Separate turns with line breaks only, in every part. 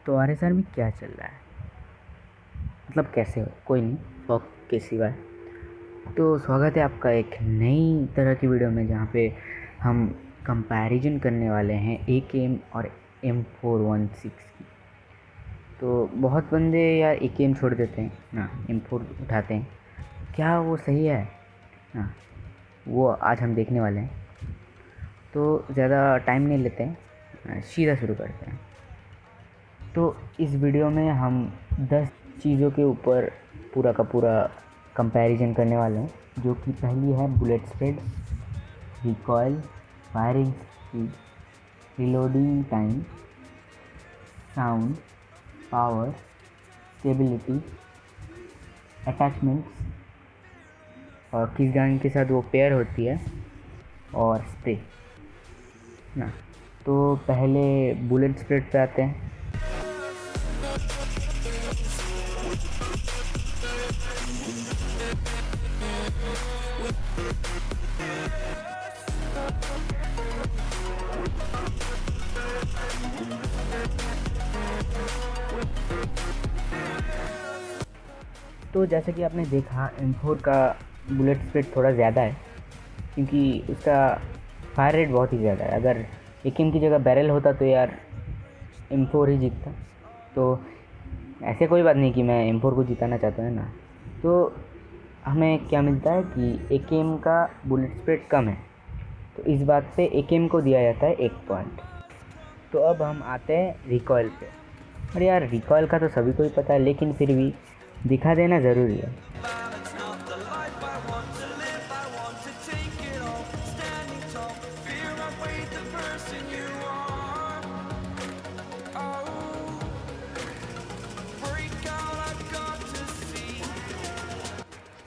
तो RSR में क्या चल रहा है, मतलब कैसे हो, कोई नहीं, फॉक के सिवाय। तो स्वागत है आपका एक नई तरह की वीडियो में, जहाँ पे हम कंपैरिजन करने वाले हैं AKM और M416 की। तो बहुत बंदे यार AKM छोड़ देते हैं ना, M4 उठाते हैं। क्या वो सही है ना, वो आज हम देखने वाले हैं। तो ज़्यादा टाइम नहीं लेते हैं, सीधा शुरू करते हैं। तो इस वीडियो में हम 10 चीज़ों के ऊपर पूरा का पूरा कंपैरिजन करने वाले हैं, जो कि पहली है bullet speed, recoil, firing speed, reloading time, sound, power, stability, attachments और किस गन के साथ वो पेयर होती है, और स्प्रे ना। तो पहले बुलेट स्प्रेड पे आते हैं। तो जैसे कि आपने देखा, M4 का बुलेट स्पीड थोड़ा ज़्यादा है, क्योंकि उसका फायर रेट बहुत ही ज़्यादा है। अगर AKM की जगह बैरल होता तो यार M4 ही जीतता। तो ऐसे कोई बात नहीं कि मैं M4 को जिताना चाहता हूँ ना। तो हमें क्या मिलता है कि AKM का बुलेट स्पीड कम है, तो इस बात पे AKM को दिया जाता है 1 पॉइंट। तो अब हम आते हैं रिकॉयल पे। अरे यार, रिकॉयल का तो सभी को ही पता है, लेकिन फिर भी दिखा देना ज़रूरी है।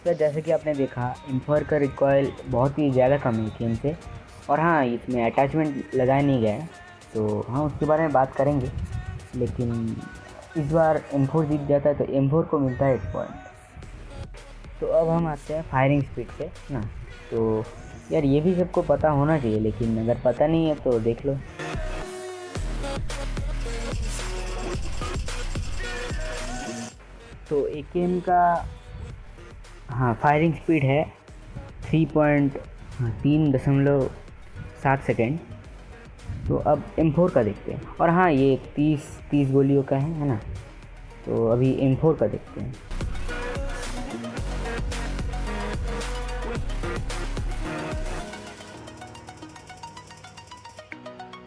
तो जैसे कि आपने देखा, M4 का रिकॉयल बहुत ही ज़्यादा कम है AKM से। और हाँ, इसमें अटैचमेंट लगाया नहीं गया है, तो हाँ उसके बारे में बात करेंगे। लेकिन इस बार M4 जीत जाता है, तो M4 को मिलता है 1 पॉइंट। तो अब हम आते हैं फायरिंग स्पीड पे ना। तो यार ये भी सबको पता होना चाहिए, लेकिन अगर पता नहीं है तो देख लो। तो AKM का फायरिंग स्पीड है 3.7 सेकेंड। तो अब M4 का देखते हैं। और हाँ, ये 30 गोलियों का है ना। तो अभी M4 का देखते हैं।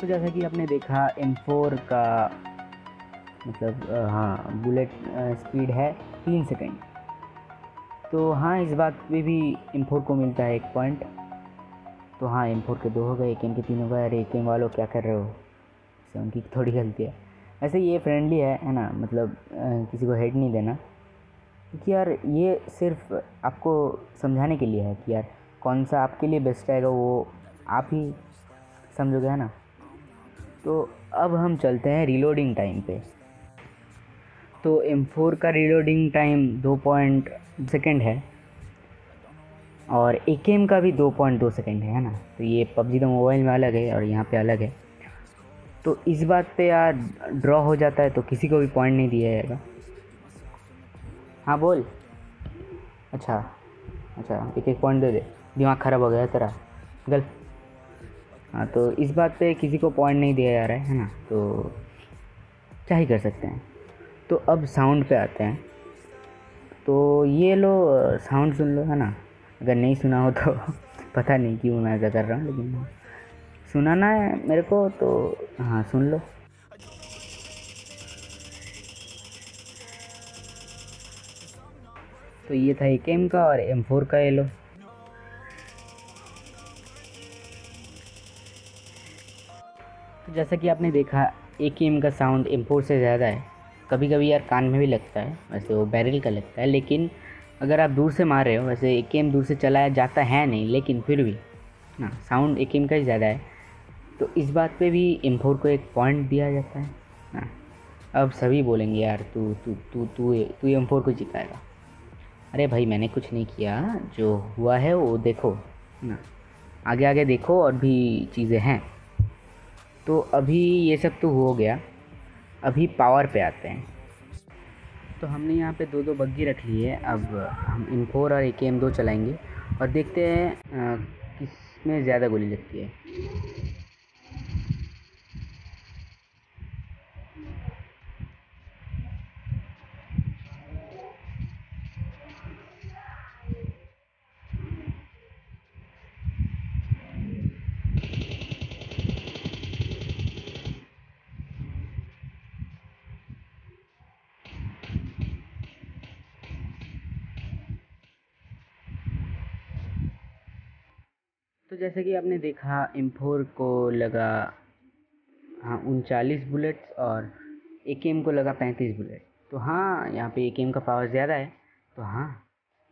तो जैसा कि आपने देखा, M4 का मतलब बुलेट स्पीड है 3 सेकेंड। तो हाँ, इस बात पे भी M4 को मिलता है 1 पॉइंट। तो हाँ, M4 के 2 हो गए, AKM के 3 हो गए। अरे AKM वालों, क्या कर रहे हो, इससे उनकी थोड़ी गलती है। ऐसे ये फ्रेंडली है ना, मतलब किसी को हेट नहीं देना, क्योंकि यार ये सिर्फ आपको समझाने के लिए है कि यार कौन सा आपके लिए बेस्ट आएगा, वो आप ही समझोगे, है ना। तो अब हम चलते हैं रिलोडिंग टाइम पे। तो M4 का रिलोडिंग टाइम 2 सेकेंड है, और AKM का भी 2.2 सेकेंड है ना। तो ये PUBG द मोबाइल में अलग है और यहाँ पे अलग है। तो इस बात पे यार ड्रॉ हो जाता है तो किसी को भी पॉइंट नहीं दिया जाएगा। हाँ बोल। अच्छा अच्छा, एक पॉइंट दे दे, दिमाग ख़राब हो गया है तेरा, गल। हाँ, तो इस बात पे किसी को पॉइंट नहीं दिया जा रहा है ना, तो क्या ही कर सकते हैं। तो अब साउंड पे आते हैं। तो ये लो, साउंड सुन लो, है ना। अगर नहीं सुना हो तो पता नहीं क्यों मैं ऐसा कर रहा हूँ, लेकिन सुनाना है मेरे को, तो हाँ सुन लो। तो ये था AKM का, और M4 का ये लो। तो जैसा कि आपने देखा, AKM का साउंड M4 से ज़्यादा है। कभी कभी यार कान में भी लगता है, वैसे वो बैरल का लगता है, लेकिन अगर आप दूर से मार रहे हो, वैसे AKM दूर से चलाया जाता है नहीं, लेकिन फिर भी ना साउंड AKM का ही ज़्यादा है। तो इस बात पे भी M4 को 1 पॉइंट दिया जाता है ना। अब सभी बोलेंगे यार तू तू तू तू तू M4 को जिताएगा। अरे भाई, मैंने कुछ नहीं किया, जो हुआ है वो देखो ना, आगे आगे देखो, और भी चीज़ें हैं। तो अभी ये सब तो हो गया। अभी पावर पे आते हैं। तो हमने यहाँ पे दो दो बग्गी रख ली है। अब हम M4 और AKM-2 चलाएंगे और देखते हैं किस में ज़्यादा गोली लगती है। तो जैसे कि आपने देखा M4 को लगा 39 बुलेट्स और AKM को लगा 35 बुलेट। तो हाँ, यहाँ पे AKM का पावर ज़्यादा है। तो हाँ,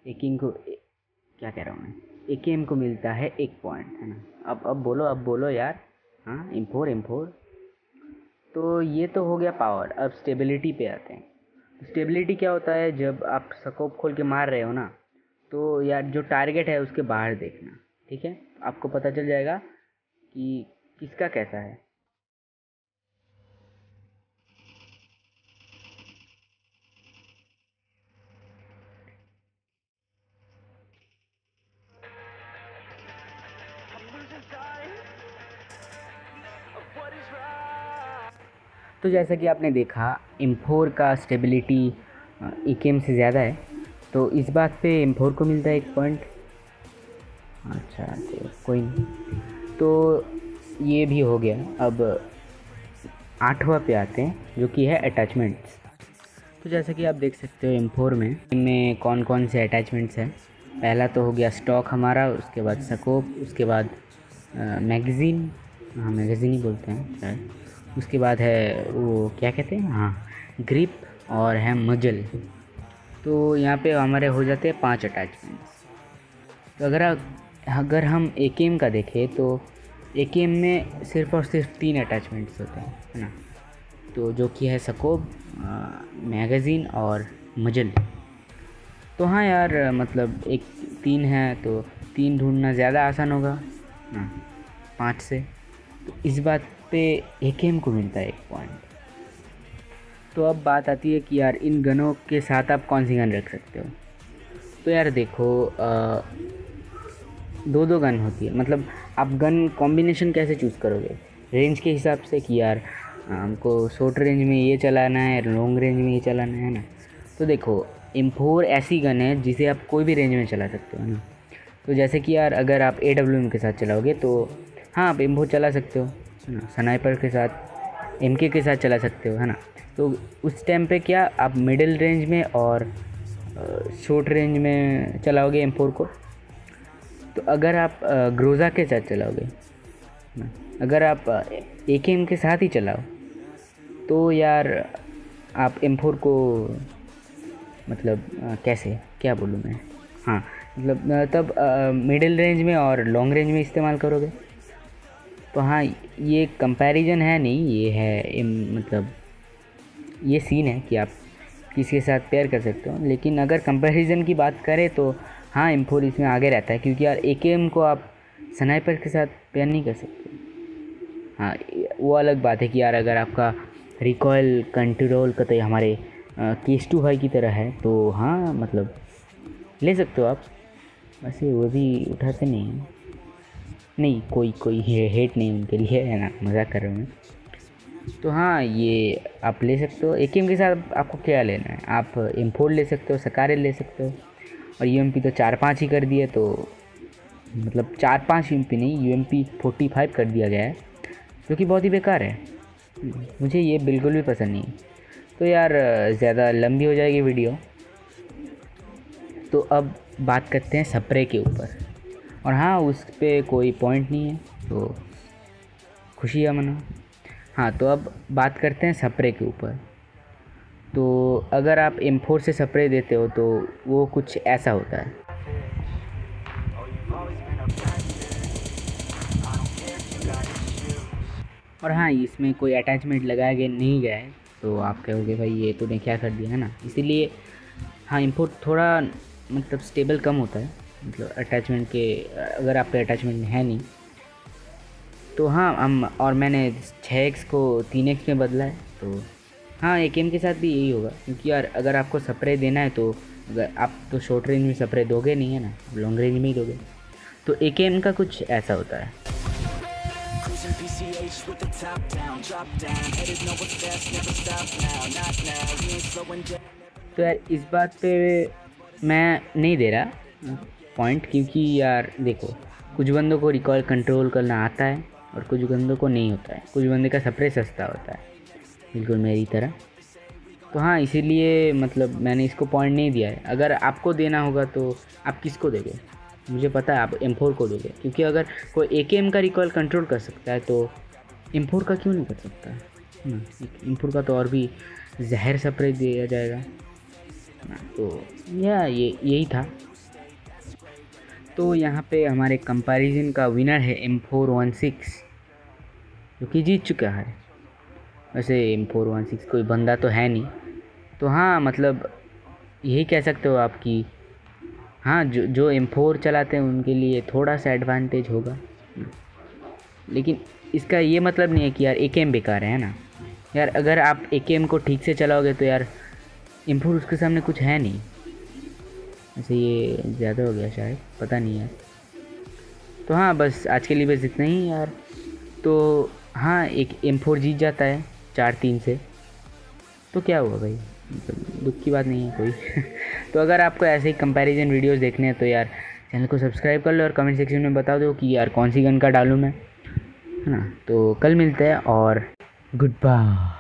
AKM को क्या कह रहा हूँ मैं, AKM को मिलता है 1 पॉइंट, है ना। अब बोलो यार। हाँ, M4। तो ये तो हो गया पावर। अब स्टेबिलिटी पे आते हैं। स्टेबिलिटी क्या होता है, जब आप स्कोप खोल के मार रहे हो ना, तो यार जो टारगेट है उसके बाहर देखना, ठीक है। आपको पता चल जाएगा कि किसका कैसा है। तो जैसा कि आपने देखा M4 का स्टेबिलिटी AKM से ज़्यादा है, तो इस बात पे M4 को मिलता है 1 पॉइंट। अच्छा, तो कोई नहीं। तो ये भी हो गया। अब 8वां पे आते हैं, जो कि है अटैचमेंट्स। तो जैसा कि आप देख सकते हो M4 में इनमें कौन कौन से अटैचमेंट्स हैं। पहला तो हो गया स्टॉक हमारा, उसके बाद स्कोप, उसके बाद मैगज़ीन, हाँ मैगज़ीन ही बोलते हैं शायद। उसके बाद है वो क्या कहते हैं, हाँ ग्रिप, और है मजल। तो यहाँ पे हमारे हो जाते हैं 5 अटैचमेंट्स। तो अगर हम AKM का देखें तो AKM में सिर्फ और सिर्फ 3 अटैचमेंट्स होते हैं, है ना। तो जो कि है स्कोप, मैगज़ीन और मजल। तो हाँ यार, मतलब 3 है तो 3 ढूंढना ज़्यादा आसान होगा ना 5 से। तो इस बात पे AKM को मिलता है 1 पॉइंट। तो अब बात आती है कि यार इन गनों के साथ आप कौन सी गन रख सकते हो। तो यार देखो, 2 गन होती है। मतलब आप गन कॉम्बिनेशन कैसे चूज़ करोगे, रेंज के हिसाब से कि यार हमको शॉर्ट रेंज में ये चलाना है, लॉन्ग रेंज में ये चलाना है ना। तो देखो M4 ऐसी गन है जिसे आप कोई भी रेंज में चला सकते हो, है ना। तो जैसे कि यार अगर आप AWM के साथ चलाओगे तो हाँ आप M4 चला सकते हो, है ना। स्नाइपर के साथ, MK के साथ चला सकते हो, है ना। तो उस टाइम पे क्या आप मिडिल रेंज में और शॉर्ट रेंज में चलाओगे M4 को। तो अगर आप ग्रोज़ा के साथ चलाओगे, अगर आप AKM के साथ ही चलाओ, तो यार आप M4 को मतलब कैसे क्या बोलूँ मैं, हाँ मतलब तब मिडिल रेंज में और लॉन्ग रेंज में इस्तेमाल करोगे। तो हाँ, ये कंपैरिजन है नहीं, ये है मतलब ये सीन है कि आप किसके साथ पेयर कर सकते हो। लेकिन अगर कंपैरिजन की बात करें तो हाँ M4 इसमें आगे रहता है, क्योंकि यार AKM को आप स्नाइपर के साथ पेयर नहीं कर सकते। हाँ, वो अलग बात है कि यार अगर आपका रिकॉयल कंट्रोल का तो हमारे केस 2 हाई की तरह है, तो हाँ मतलब ले सकते हो आप। वैसे वो भी उठाते नहीं हैं, नहीं कोई हेट नहीं उनके लिए, है ना, मजाक कर रहा हूँ मैं। तो हाँ, ये आप ले सकते हो। AKM के साथ आपको क्या लेना है, आप M4 ले सकते हो, सकारे ले सकते हो। और UMP तो 4-5 ही कर दिए, तो मतलब 4-5 UMP नहीं, UMP 45 कर दिया गया है, जो कि बहुत ही बेकार है। मुझे ये बिल्कुल भी पसंद नहीं। तो यार ज़्यादा लंबी हो जाएगी वीडियो, तो अब बात करते हैं स्प्रे के ऊपर। और हाँ, उस पर कोई पॉइंट नहीं है, तो खुशियाँ मना। हाँ, तो अब बात करते हैं स्प्रे के ऊपर। तो अगर आप M4 से स्प्रे देते हो तो वो कुछ ऐसा होता है। और हाँ, इसमें कोई अटैचमेंट लगाया गया नहीं गया है, तो आप कहोगे भाई ये तूने क्या कर दिया, है ना। इसीलिए हाँ, M4 थोड़ा मतलब स्टेबल कम होता है, मतलब अटैचमेंट के, अगर आप पे अटैचमेंट है नहीं तो हाँ। और मैंने 6x को 3x में बदला है, तो हाँ AKM के साथ भी यही होगा, क्योंकि यार अगर आपको स्प्रे देना है तो अगर आप तो शॉर्ट रेंज में स्प्रे दोगे नहीं है ना, लॉन्ग रेंज में ही दोगे। तो AKM का कुछ ऐसा होता है। तो यार इस बात पे मैं नहीं दे रहा पॉइंट, क्योंकि यार देखो कुछ बंदों को रिकॉल कंट्रोल करना आता है और कुछ बंदों को नहीं होता है, कुछ बंदे का स्प्रे सस्ता होता है बिल्कुल मेरी तरह। तो हाँ इसीलिए मतलब मैंने इसको पॉइंट नहीं दिया है। अगर आपको देना होगा तो आप किसको दोगे? मुझे पता है आप M4 को दोगे, क्योंकि अगर कोई AKM का रिकॉल कंट्रोल कर सकता है तो M4 का क्यों नहीं कर सकता है? M4 का तो और भी जहर स्प्रे दिया जाएगा। तो यही था। तो यहाँ पे हमारे कंपैरिजन का विनर है M416, जो कि जीत चुका है। वैसे M416 कोई बंदा तो है नहीं, तो हाँ मतलब यही कह सकते हो आप कि हाँ जो M4 चलाते हैं उनके लिए थोड़ा सा एडवांटेज होगा, लेकिन इसका ये मतलब नहीं है कि यार AKM बेकार है ना यार। अगर आप AKM को ठीक से चलाओगे तो यार M4 उसके सामने कुछ है नहीं। वैसे ये ज़्यादा हो गया शायद, पता नहीं यार। तो हाँ बस आज के लिए बस इतना ही यार। तो हाँ एक M4 जीत जाता है 4-3 से, तो क्या हुआ भाई, मतलब दुख की बात नहीं है कोई। तो अगर आपको ऐसे ही कंपैरिजन वीडियोस देखने हैं तो यार चैनल को सब्सक्राइब कर लो और कमेंट सेक्शन में बता दो कि यार कौन सी गन का डालूँ मैं, है ना। तो कल मिलते हैं और गुड बाय।